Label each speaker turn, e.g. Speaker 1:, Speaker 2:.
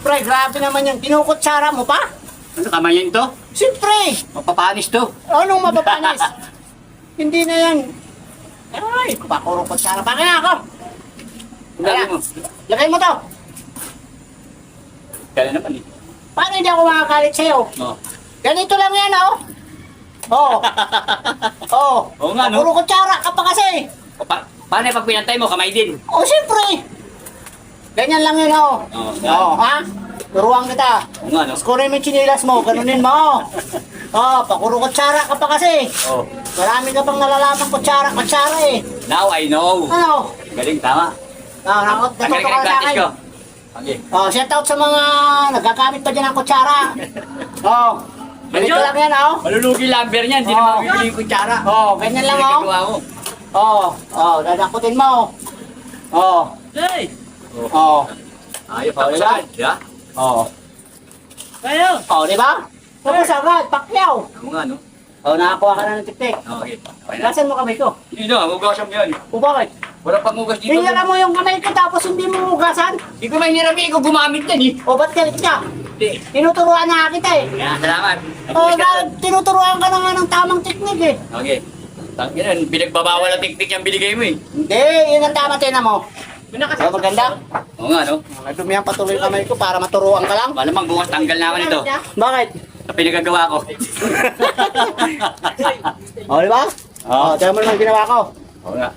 Speaker 1: Siyempre, grabe naman yung kinukutsara mo pa.
Speaker 2: Ano, kamay yan ito?
Speaker 1: Siyempre,
Speaker 2: Mapapanis to.
Speaker 1: anong mapapanis? Hindi na yan. Ay, pakuro kutsara. Bakit na ako?
Speaker 2: Lagay mo.
Speaker 1: Lagay mo to.
Speaker 2: Kaya naman eh.
Speaker 1: Paano hindi ako makakalit sa'yo?
Speaker 2: Oh.
Speaker 1: Ganito lang yan, oh. Oh. Oh.
Speaker 2: Oo nga, no?
Speaker 1: Puro kutsara ka pa kasi.
Speaker 2: Paano yung pag pinantay mo, kamay din?
Speaker 1: Oh, siyempre. Ganyan lang yun, oh.
Speaker 2: Oo.
Speaker 1: Oh, ha? Turuan kita.
Speaker 2: Oo nga, no?
Speaker 1: Skurin mo yung chinilas mo, ganunin mo. Oh, pakuro kutsara ka pa kasi.
Speaker 2: Oh.
Speaker 1: Marami ka pang nalalaman kutsara eh.
Speaker 2: Now I know.
Speaker 1: Ano?
Speaker 2: Galing, tama.
Speaker 1: Nakot,
Speaker 2: Ang galing
Speaker 1: natuto ka sa
Speaker 2: practice
Speaker 1: akin.
Speaker 2: ko. Okay.
Speaker 1: Oh, shout out sa mga nagkakamit pa dyan ng kutsara. Oh, ganito lang yan, oh.
Speaker 2: Malulugi lumber niyan, hindi
Speaker 1: Oo.
Speaker 2: naman bibili yung kutsara.
Speaker 1: Oh, ganyan lang, oh.
Speaker 2: Ginagawa ko.
Speaker 1: Oh, dadakutin mo. Oh,
Speaker 2: Hey!
Speaker 1: oh,
Speaker 2: Ayos
Speaker 1: Oh,
Speaker 2: ako
Speaker 1: diba?
Speaker 2: sa di ba?
Speaker 1: oh.
Speaker 2: Kayo!
Speaker 1: Oh, di ba? Tapos agad, pakyaw.
Speaker 2: Ano nga, no?
Speaker 1: Oh, nakakuha ka na ng tiktik.
Speaker 2: Okay. Okay na.
Speaker 1: Lasan mo kamay ko.
Speaker 2: Hindi na, hugasan mo yan.
Speaker 1: O bakit?
Speaker 2: Wala pang hugas dito.
Speaker 1: Hinira mo yung kamay ko tapos hindi mo hugasan.
Speaker 2: Hindi ko mahirap eh, ikaw gumamit yan eh.
Speaker 1: O ba't galit ka?
Speaker 2: Hindi.
Speaker 1: Tinuturuan na kita eh.
Speaker 2: Kaya, salamat.
Speaker 1: Oh,
Speaker 2: Nagpulis ka doon.
Speaker 1: tinuturuan ka na nga ng tamang teknik eh.
Speaker 2: Okay. Tangin pinagbabawal ang teknik yung binigay mo eh.
Speaker 1: Hindi, yun ang tama tina mo. Oh, maganda.
Speaker 2: Oo nga, no?
Speaker 1: Nadumihan patuloy yung kamay ko para maturuan ka lang.
Speaker 2: Malamang bukas tanggal na ako nito.
Speaker 1: Bakit?
Speaker 2: Sa pinagagawa ko.
Speaker 1: O, di ba? O, tiyan mo naman ginawa ko.
Speaker 2: Oo nga.